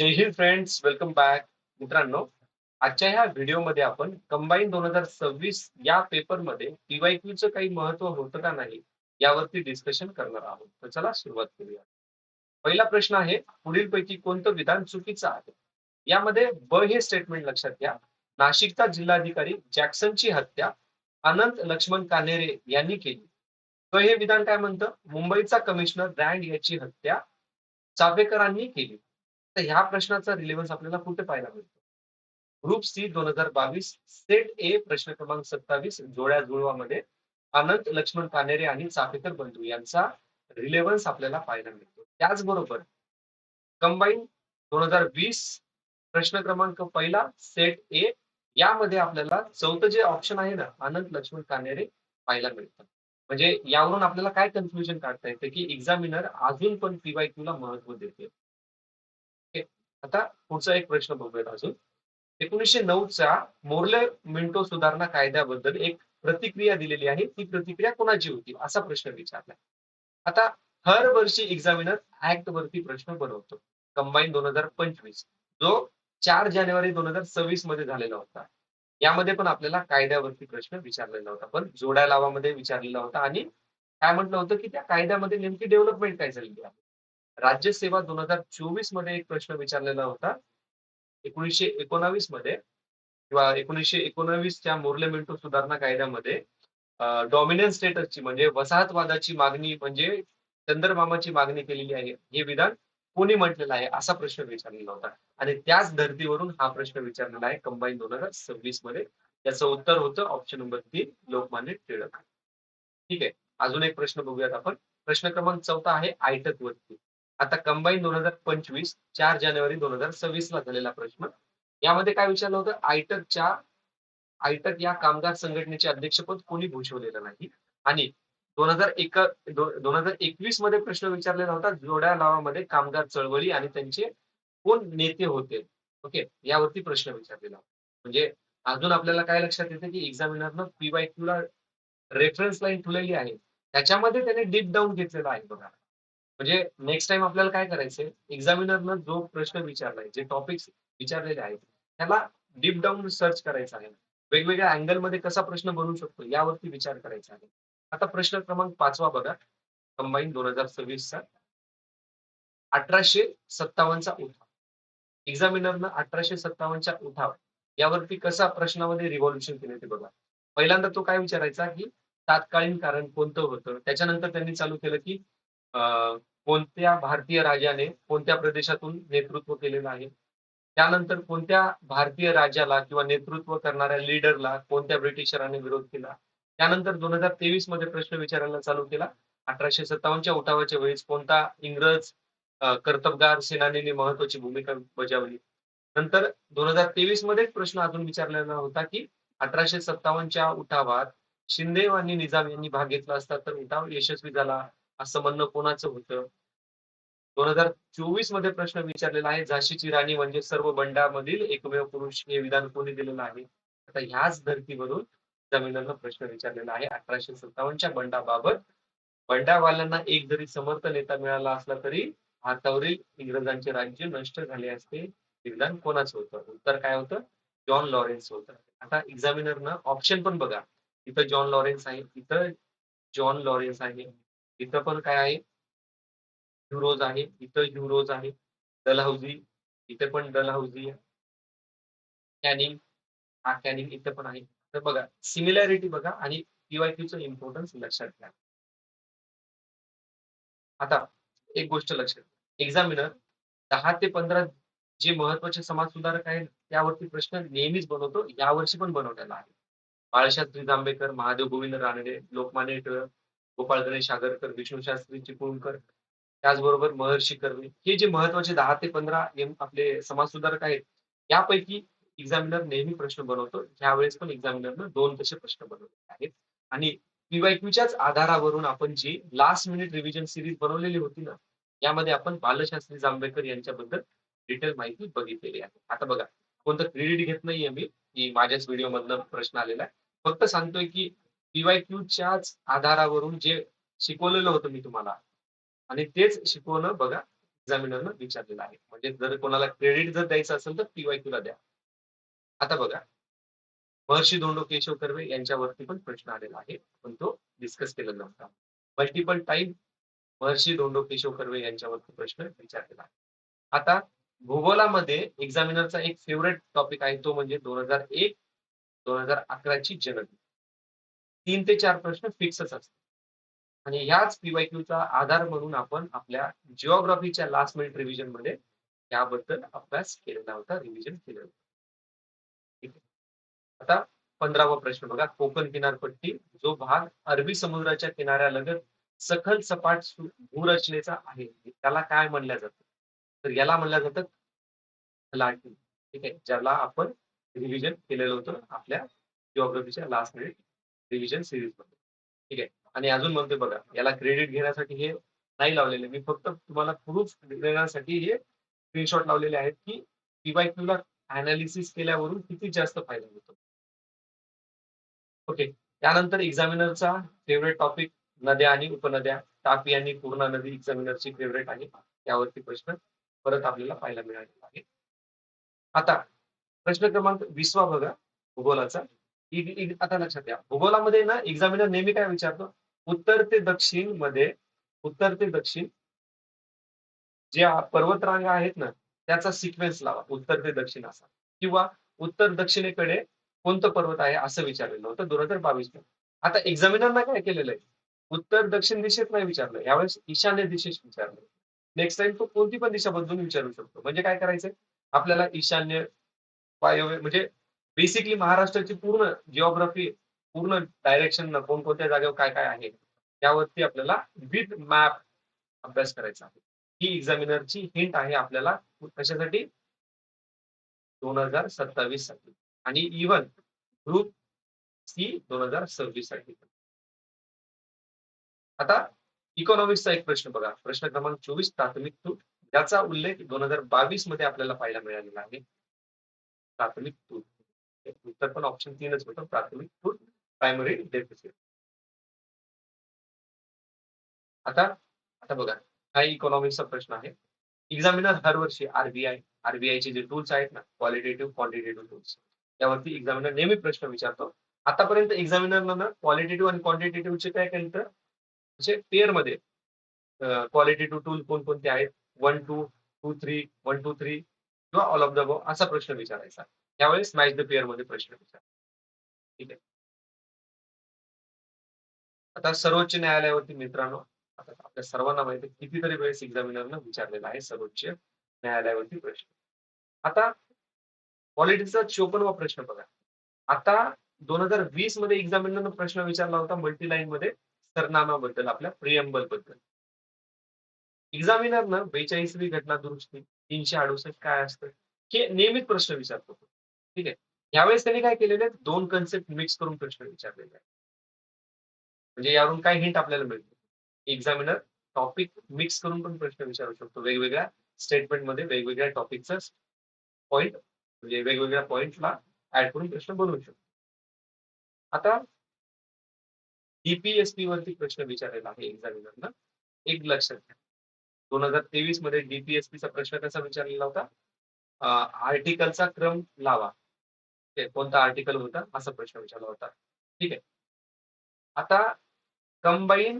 जय Hind friends, welcome back. मित्रांनो, आजच्या ह्या व्हिडिओमध्ये आपण कंबाईन 2026 या पेपरमध्ये पीवायक्यूचं काही महत्व होतं का नाही यावरती डिस्कशन करणार आहोत. तर चला सुरुवात करूया. पहिला प्रश्न आहे, पुढीलपैकी कोणतं विधान चुकीचं आहे? यामध्ये ब हे स्टेटमेंट लक्षात घ्या. नाशिकचा जिल्हाधिकारी जॅक्सनची हत्या अनंत लक्ष्मण कान्हेरे यांनी केली. क हे विधान काय म्हणतं? मुंबईचा कमिशनर रँड याची हत्या चाफेकरांनी केली. तर ह्या प्रश्नाचा रिलेव्हन्स आपल्याला कुठे पाहायला मिळतो? ग्रुप सी 2022 सेट ए प्रश्न क्रमांक 27 जोड्या जुळवामध्ये अनंत लक्ष्मण कान्हेरे आणि चाफेकर बंधू यांचा रिलेव्हन्स आपल्याला पाहायला मिळतो. त्याचबरोबर कंबाईन 2020 प्रश्न क्रमांक पहिला सेट ए यामध्ये आपल्याला चौथं जे ऑप्शन आहे ना, अनंत लक्ष्मण कान्हेरे पाहायला मिळतं. म्हणजे यावरून आपल्याला काय कन्क्लुजन काढता येतं की एक्झामिनर अजून पण पीवायक्यू ला महत्व देते. ओके. आता पुढचा एक प्रश्न बघूयात अजून. 1909च्या मोर्ले मिंटो सुधारणा कायद्याबद्दल एक प्रतिक्रिया दिलेली आहे. ती प्रतिक्रिया कोणाची होती? असा प्रश्न विचारलाय. आता हर वर्षी एक्झामिनर ऍक्ट वरती प्रश्न बनवतो. कंबाईन 2025 जो 4 जानेवारी 2026 मध्ये झालेला होता. यामध्ये पण आपल्याला कायद्यावरती प्रश्न विचारलेला होता. पण जोड्या लावामध्ये विचारलेला होता आणि काय म्हटलं होतं की त्या कायद्यामध्ये नेमकी डेव्हलपमेंट काय झालेली आहे? राज्यसेवा 2024 मध्ये एक प्रश्न विचारलेला होता. 1919 मध्ये किंवा 1919च्या मोर्ले मिंटो सुधारणा कायद्यामध्ये डॉमिनन्स स्टेटसची म्हणजे वसाहतवादाची मागणी म्हणजे चंद्रमामाची मागणी केलेली आहे. हे विधान कोणी म्हटलेलं आहे? असा प्रश्न विचारलेला होता. आणि त्याच धर्तीवरून हा प्रश्न विचारलेला आहे कंबाईन 2026 मध्ये. त्याचं उत्तर होतं ऑप्शन नंबर 3 लोकमान्य टिळक. ठीक आहे. अजून एक प्रश्न बघूयात आपण. प्रश्न क्रमांक 14 आहे आयटक वरती. आता कंबाईन 2025 4 जानेवारी 2026 ला झालेला प्रश्न. यामध्ये काय विचारलं होतं? आयटक या कामगार संघटनेचे अध्यक्षपद कोणी भूषवलेलं नाही आणि 2021 मध्ये प्रश्न विचारलेला होता जोड्या लावामध्ये कामगार चळवळी आणि त्यांचे कोण नेते होते. ओके. यावरती प्रश्न विचारलेला होता. म्हणजे अजून आपल्याला काय लक्षात येतं की एक्झामिनरनं पीवायक्यू ला रेफरन्स लाईन ठेवलेली आहे. त्याच्यामध्ये त्याने डीप डाऊन घेतलेला आहे बघा. म्हणजे नेक्स्ट टाइम आपल्याला काय करायचंय, एक्झामिनरनं जो प्रश्न विचारलाय, जे टॉपिक्स विचारलेले आहेत, त्याला डीप डाऊन सर्च करायचा आहे. वेगवेगळ्या अँगलमध्ये कसा प्रश्न बनवू शकतो यावरती विचार करायचा आहे. आता प्रश्न क्रमांक 5वा बघा, कंबाईन 2026 चा 1857 चा उठाव. एक्झामिनरनं 1857 च्या उठाव यावरती कसा प्रश्नामध्ये रिव्हॉल्युशन केले ते बघा. पहिल्यांदा तो काय विचारायचा की तात्कालीन कारण कोणतं होतं? त्याच्यानंतर त्यांनी चालू केलं की अ, कोणत्या भारतीय राजाने कोणत्या प्रदेशातून नेतृत्व केलेलं आहे? त्यानंतर कोणत्या भारतीय राजाला किंवा नेतृत्व करणाऱ्या लीडरला कोणत्या ब्रिटिशरांनी विरोध केला? त्यानंतर 2023 मध्ये प्रश्न विचारायला चालू केला. 1857 च्या उठावाच्या वेळेस कोणता इंग्रज कर्तबगार सेनानीने महत्वाची भूमिका बजावली. नंतर 2023 मध्ये प्रश्न अजून विचारलेला होता की 1857 च्या उठावात शिंदे आणि निजाम यांनी भाग घेतला असता तर उठाव यशस्वी झाला असं म्हणणं कोणाचं होतं? 2024 मध्ये प्रश्न विचारलेला आहे झाशीची राणी म्हणजे सर्व बंडामधील एकमेव पुरुष हे विधान कोणी दिलेलं आहे? आता ह्याच धर्तीवरून जमिनीनं प्रश्न विचारलेला आहे 1857च्या बंडाबाबत. बंडावाल्यांना एक जरी समर्थ नेता मिळाला असला तरी भारतावरील इंग्रजांचे राज्य नष्ट झाले असते. हे विधान कोणाचं होतं? उत्तर काय होतं? जॉन लॉरेन्स होतं. आता एक्झामिनरनं ऑप्शन पण बघा. इथं जॉन लॉरेन्स आहे, इथं जॉन लॉरेन्स आहे, इथं पण काय आहे? ह्युरोज आहे, इथं ह्युरोज आहे, डलहौसी, इथे पण डलहौसी आहे, कॅनिंग, हा कॅनिंग इथे पण आहे. तर बघा सिमिलॅरिटी बघा आणि पीवायक्यूचं इम्पॉर्टन्स लक्षात घ्या. आता एक गोष्ट लक्षात एक्झामिनर 10 ते 15 जे महत्वाचे समाजसुधारक आहेत त्यावरती प्रश्न नेहमीच बनवतो. यावर्षी पण बनवलेला आहे. बाळशास्त्री जांभेकर, महादेव गोविंद रानडे, लोकमान्य टिळक, गोपाळ गणेश आगरकर, विष्णुशास्त्री चिपळूणकर, त्याचबरोबर महर्षी कर्वे हे जे महत्वाचे 10 ते 15 आपले समाजसुधारक आहेत, यापैकी एक्झामिनर नेहमी प्रश्न बनवतो. यावेळेस पण एक्झामिनरनं 2 तसे प्रश्न बनवलेले आहेत. आणि पीवायक्यूच्याच आधारावरून आपण जी लास्ट मिनिट रिव्हिजन सीरीज बनवलेली होती ना, यामध्ये आपण बालशास्त्री जांभेकर यांच्याबद्दल डिटेल माहिती बघितलेली आहे. आता बघा, कोणतं क्रेडिट घेत नाहीये मी, की माझ्याच व्हिडिओमधनं प्रश्न आलेला आहे. फक्त सांगतोय की पीवायक्यूच्याच आधारावरून जे शिकवलेलं होतं मी तुम्हाला आणि तेच शिकवणं बघा एक्झामिनरनं विचारलेला आहे. म्हणजे जर कोणाला क्रेडिट जर द्यायचं असेल तर पी-वाय-क्यूला द्या. आता बघा, महर्षी धोंडो केशव कर्वे यांच्यावरती पण प्रश्न आलेला आहे. पण तो डिस्कस केलेला नव्हता. मल्टिपल टाइम महर्षी धोंडो केशव कर्वे यांच्यावरती प्रश्न विचारलेला आहे. आता भूगोलामध्ये एक्झामिनरचा एक फेव्हरेट टॉपिक आहे तो म्हणजे 2001, 2011 ची जनगणना. 3 ते 4 प्रश्न फिक्सच असतात. आणि ह्याच पी-वाय-क्यूचा आधार म्हणून आपण आपल्या जिओग्राफीच्या लास्ट मिनिट रिव्हिजन मध्ये याबद्दल अभ्यास केलेला होता, रिव्हिजन केलेलं होतं. ठीक आहे. आता 15वा प्रश्न बघा. कोकण किनारपट्टी जो भाग अरबी समुद्राच्या किनाऱ्यालगत सखल सपाट भूरचनेचा आहे, त्याला काय म्हणलं जातं? तर याला म्हणलं जातं लाटीम. ठीक आहे. ज्याला आपण रिव्हिजन केलेलं होतं आपल्या जिओग्राफीच्या लास्ट मिनिट रिव्हिजन सीरीज मध्ये. ठीक आहे. आणि अजून म्हणतोय बघा, याला क्रेडिट घेण्यासाठी हे नाही लावलेले. मी फक्त तुम्हाला प्रूफ देण्यासाठी हे स्क्रीनशॉट लावलेले आहेत, की पी-वाय-क्यूला अनालिसिस केल्यावरून किती जास्त फायदा होतो. ओके. त्यानंतर एक्झामिनरचा फेव्हरेट टॉपिक नद्या आणि उपनद्या. तापी आणि पूर्णा नदी एक्झामिनरची फेव्हरेट आहे. त्यावरती प्रश्न परत आपल्याला पाहायला मिळालेला आहे. आता प्रश्न क्रमांक 20वा बघा भूगोलाचा. आता लक्षात घ्या. भूगोलामध्ये ना एक्झामिनर नेहमी काय विचारतो? उत्तर ते दक्षिण मध्ये उत्तर ते दक्षिण ज्या पर्वतरांगा आहेत ना, त्याचा सिक्वेन्स लावा. उत्तर ते दक्षिण असा किंवा उत्तर दक्षिणेकडे कोणतं पर्वत आहे असं विचारलेलं होतं 2022 मध्ये. आता एक्झामिनरनं काय केलेलं आहे? उत्तर दक्षिण दिशेत नाही विचारलं. यावेळेस ईशान्य दिशेस विचारलं. नेक्स्ट टाइम तो कोणती पण दिशा बदलून विचारू शकतो. म्हणजे काय करायचंय? आपल्याला ईशान्य, वायव्य म्हणजे बेसिकली महाराष्ट्राची पूर्ण जिओग्राफी, पूर्ण डायरेक्शन कोणकोणत्या जागेवर काय-काय आहे, त्यावरती आपल्याला विथ मॅप अभ्यास करायचा आहे. ही एक्झामिनरची हिंट आहे आपल्याला कशासाठी? 2027 साठी आणि इव्हन ग्रुप सी 2026 साठी. आता इकॉनॉमिक्सचा एक प्रश्न बघा. प्रश्न क्रमांक 24 प्राथमिक तूट याचा उल्लेख 2022 मध्ये आपल्याला पाहायला मिळालेला आहे. प्राथमिक तूट. उत्तर पण ऑप्शन 3च होतं. प्राथमिक तूट, प्रायमरी डेफिसिट. आता आता बघा, हा इकॉनॉमिक्सचा प्रश्न आहे. एक्झामिनर हर वर्षी आरबीआयचे जे टूल्स आहेत ना, क्वालिटेटिव्ह, क्वांटिटेटिव्ह टूल्स, त्यावरती एक्झामिनर नेहमी प्रश्न विचारतो. आतापर्यंत एक्झामिनरनं ना क्वालिटेटिव्ह आणि क्वांटिटेटिव्हचे काय केलं तर म्हणजे पेअरमध्ये क्वालिटेटिव्ह टूल कोणकोणते आहेत? 1, 2, 2, 3, 1, 2, 3 किंवा ऑल ऑफ द अबोव्ह असा प्रश्न विचारायचा. त्यावेळेस मॅच द पेअरमध्ये प्रश्न विचार. ठीक आहे. आता सर्वोच्च न्यायालयावरती मित्रांनो, आता आपल्या सर्वांना माहिती आहे कितीतरी वेळेस एक्झामिनरनं विचारलेला आहे सर्वोच्च न्यायालयावरती प्रश्न. आता पॉलिटिक्सचा 54वा प्रश्न बघा. आता 2020 मध्ये एक्झामिनरनं प्रश्न विचारला होता मल्टी लाईन मध्ये सरनाम्याबद्दल, आपल्या प्रिएम्बल बद्दल. एक्झामिनरनं 42वी घटना दुरुस्ती, 368 काय असतं? हे नेहमीच प्रश्न विचारतो. ठीक आहे. यावेळेस त्यांनी काय केलेले आहेत? 2 कन्सेप्ट मिक्स करून प्रश्न विचारलेले आहेत. म्हणजे यावरून काय हिंट आपल्याला मिळते? एक्झामिनर टॉपिक मिक्स करून पण प्रश्न विचारू शकतो. वेगवेगळ्या स्टेटमेंटमध्ये वेगवेगळ्या टॉपिकचा पॉइंट म्हणजे वेगवेगळ्या पॉइंटला ऍड करून प्रश्न बनवू शकतो. आता डीपीएसपी वरती प्रश्न विचारलेला आहे एक्झामिनरनं. एक लक्षात घ्या. 2023 मध्ये डीपीएसपीचा प्रश्न कसा विचारलेला होता? आर्टिकलचा क्रम लावा. ते कोणता आर्टिकल होता? असा प्रश्न विचारला होता. ठीक आहे. आता कंबाईन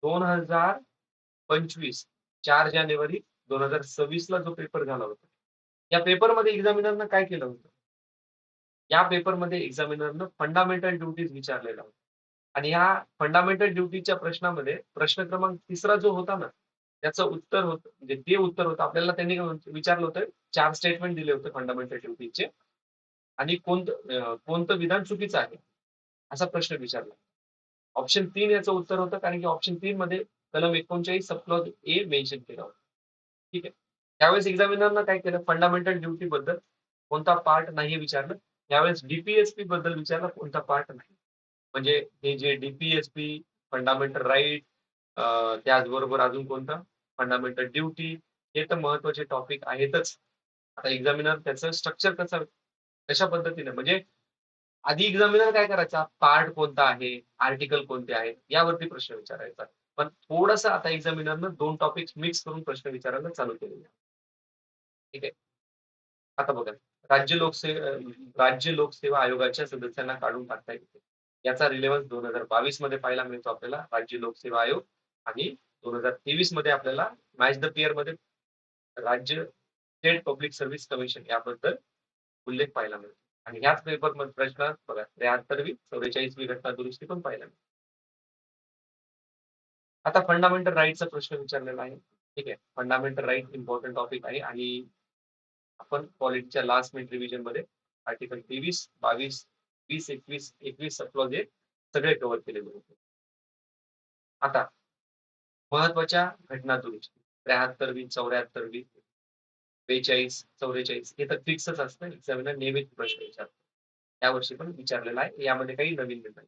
2025 4 जानेवारी 2026 ला जो पेपर झाला होता. या पेपरमध्ये एक्झामिनरनं काय केलं होतं? या पेपरमध्ये एक्झामिनरनं फंडामेंटल ड्युटीज विचारलेला होता. आणि ह्या फंडामेंटल ड्युटीच्या प्रश्नामध्ये प्रश्न क्रमांक 3रा जो होता ना, त्याचं उत्तर होतं म्हणजे ते उत्तर होतं आपल्याला त्यांनी विचारलं होतं 4 स्टेटमेंट दिले होते फंडामेंटल ड्युटीचे आणि कोणतं विधान चुकीचं आहे? असा प्रश्न विचारला. ऑप्शन 3 याचं उत्तर होतं कारण की ऑप्शन 3 मध्ये कलम 39 सब क्लॉज ए मेन्शन केला होता. ठीक आहे. त्यावेळेस एक्झामिनरनं काय केलं? फंडामेंटल ड्युटी बद्दल कोणता पार्ट नाही विचारलं. यावेळेस डीपीएसपी बद्दल विचारलं कोणता पार्ट नाही. म्हणजे हे जे डीपीएसपी, फंडामेंटल राईट त्याचबरोबर अजून कोणता? फंडामेंटल ड्युटी हे तर महत्त्वाचे टॉपिक आहेतच. आता एक्झामिनर त्याचं स्ट्रक्चर कशा पद्धतीने म्हणजे आधी एक्झामिनर काय करायचा? पार्ट कोणता आहे? आर्टिकल कोणते आहेत? यावरती प्रश्न विचारायचा. पण थोडंसं आता एक्झामिनरनं 2 टॉपिक्स मिक्स करून प्रश्न विचारायला चालू केलेले आहे. ठीक आहे. आता बघा, राज्य लोकसेवा आयोगाच्या सदस्यांना काढून टाकता येते. याचा रिलेव्हन्स 2022 मध्ये पाहायला मिळतो आपल्याला. राज्य लोकसेवा आयोग आणि 2023 मध्ये आपल्याला मॅच द पेअरमध्ये राज्य स्टेट पब्लिक सर्व्हिस कमिशन याबद्दल उल्लेख पाहायला मिळतो. आणि ह्याच पेपरमध्ये प्रश्न बघा 73वी 44वी घटना दुरुस्ती पण पाहायला मिळते. आता फंडामेंटल राईटचा प्रश्न विचारलेला आहे. ठीक आहे. फंडामेंटल राईट इम्पॉर्टंट टॉपिक आहे आणि आपण पॉलिटीच्या लास्ट मिनिट रिव्हिजन मध्ये आर्टिकल 23, 22, 20, 21 क्लॉज हे सगळे कव्हर केलेले होते. आता महत्वाच्या घटना दुरुस्ती 73वी, 74वी, 42, 44 हे तर फिक्सच असतं. एक्झामिनर नेहमीच प्रश्न विचारतो. यावर्षी पण विचारलेला आहे. यामध्ये काही नवीन नाही.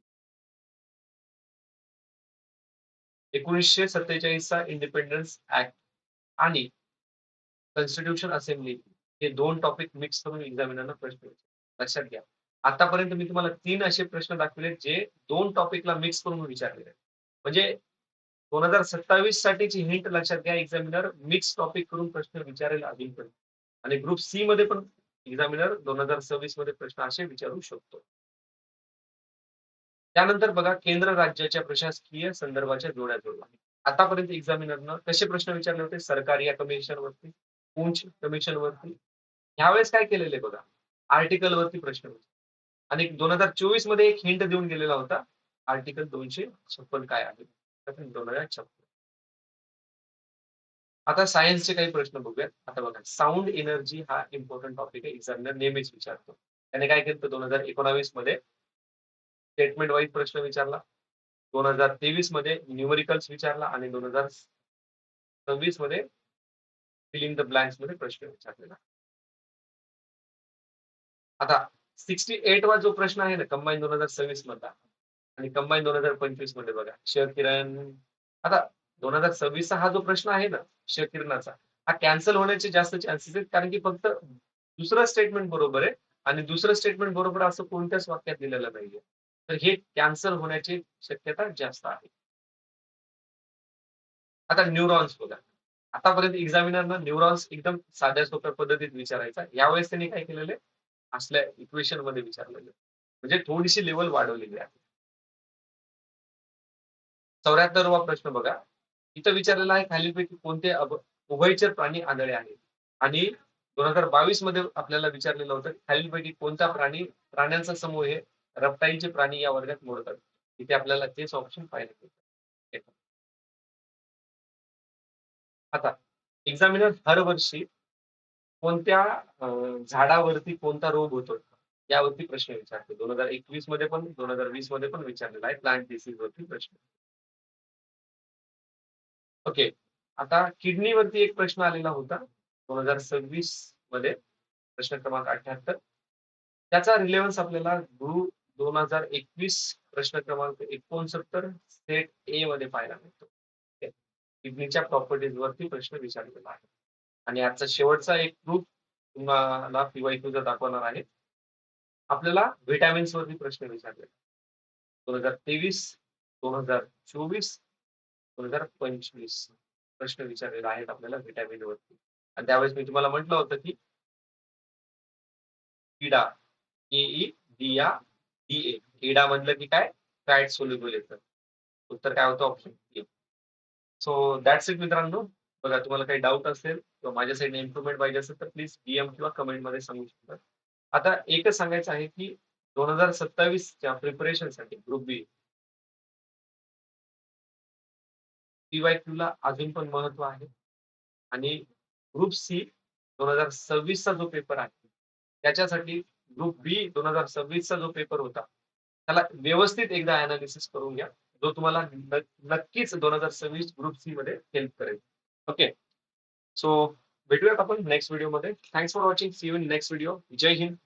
1947 चा इंडिपेंडन्स ऍक्ट आणि कॉन्स्टिट्यूशन असेंब्ली हे 2 टॉपिक मिक्स करून एक्झामिनरला प्रश्न विचारले. लक्षात घ्या. आतापर्यंत मी तुम्हाला 3 असे प्रश्न दाखवले जे 2 टॉपिकला मिक्स करून विचारलेले आहेत. म्हणजे 2027 साठीची हिंट लक्षात घ्या. एक्झामिनर मिक्स टॉपिक करून प्रश्न विचारेल अजूनपर्यंत. आणि ग्रुप सी मध्ये पण एक्झामिनर 2026 मध्ये प्रश्न असे विचारू शकतो. त्यानंतर बघा केंद्र राज्याच्या प्रशासकीय संदर्भाच्या जोड्या जुळवा. आतापर्यंत एक्झामिनरनं कसे प्रश्न विचारले होते? सरकारी या कमिशन वरती, पुंछ कमिशन वरती. ह्यावेळेस काय केलेले बघा, आर्टिकल वरती प्रश्न विचारले. आणि 2024 मध्ये एक हिंट देऊन गेलेला होता. आर्टिकल 256 काय आहे? 2056. आता सायन्सचे काही प्रश्न बघूयात. आता बघा साऊंड एनर्जी हा इम्पॉर्टंट टॉपिक आहे. एक्झामिनर नेहमीच विचारतो. त्याने काय केलं 2019 मध्ये स्टेटमेंट वाईज प्रश्न विचारला. 2023 मध्ये न्यूमेरिकल्स विचारला आणि 2026 मध्ये फिल इन द ब्लँक्स मध्ये प्रश्न विचारलेला. आता 68 वा जो प्रश्न आहे ना कंबाईन 2026 मधला आणि कंबाईन 2025 मध्ये बघा क्षकिरण. आता 2026 चा हा जो प्रश्न आहे ना क्षकिरणाचा हा कॅन्सल होण्याचे जास्त चान्सेस आहेत कारण की फक्त दुसरं स्टेटमेंट बरोबर आहे आणि दुसरं स्टेटमेंट बरोबर असं कोणत्याच वाक्यात दिलेलं नाहीये. तर हे कॅन्सल होण्याची शक्यता जास्त आहे. आता न्यूरॉन्स बघा. आतापर्यंत एक्झामिनरनं न्यूरॉन्स एकदम साध्या सोप्या पद्धतीत विचारायचा. यावेळेस त्यांनी काय केलेलं असल्या इक्वेशन मध्ये विचारलेलं म्हणजे थोडीशी लेवल वाढवलेली आहे. 74वा प्रश्न बघा. इथं विचारलेला आहे खालीलपैकी कोणते उभयचर प्राणी आढळले आहेत आणि 2022 मध्ये आपल्याला विचारलेलं होतं खालीलपैकी कोणता प्राण्यांचा समूह हे रप्टाईलचे प्राणी या वर्गात मोडतात. इथे आपल्याला तेच ऑप्शन पाहायला मिळतात. आता एक्झामिनर हर वर्षी कोणत्या झाडावरती कोणता रोग होतो यावरती प्रश्न विचारतो. 2021 मध्ये पण 2020 मध्ये पण विचारलेला आहे प्लांट डिसीज वरती प्रश्न. ओके. आता किडनीवरती एक प्रश्न आलेला होता 2026 मध्ये प्रश्न क्रमांक 78. त्याचा रिलेव्हन्स आपल्याला गुरु 2021 प्रश्न क्रमांक 69 सेट ए मध्ये पाहायला मिळतो. किडनीच्या प्रॉपर्टीज वरती प्रश्न विचारलेला आहे. आणि आजचा शेवटचा एक ग्रुप तुम्हाला पीवायक्यू दाखवणार आहे. आपल्याला व्हिटॅमिन्स वरती प्रश्न विचारले 2023, 2024, 2025 प्रश्न विचारलेले आहेत आपल्याला व्हिटॅमिन वरती. आणि त्यावेळेस मी तुम्हाला म्हटलं होतं की किडा KEDA DA किडा म्हटलं की काय फॅट सोल्युबल येतं. उत्तर काय होतं option A. So that's it मित्रांनो. बघा तुम्हाला काही डाऊट असेल किंवा माझ्या साईडने इम्प्रुव्हमेंट पाहिजे असेल तर प्लीज DM किंवा कमेंट मध्ये सांगू शकता. आता एकच सांगायचं आहे की 2027 च्या प्रिपरेशन साठी ग्रुप बी PYQ ला अजून पण महत्व आहे आणि ग्रुप सी 2026 चा जो पेपर आहे त्याच्यासाठी ग्रुप बी 2026 चा जो पेपर होता त्याला व्यवस्थित एकदा अनालिसिस करून घ्या जो तुम्हाला नक्कीच 2026 ग्रुप सी मध्ये हेल्प करेल. ओके. सो भेटूयात आपण नेक्स्ट व्हिडिओ मध्ये. Thanks for watching. See you in next video. जय हिंद.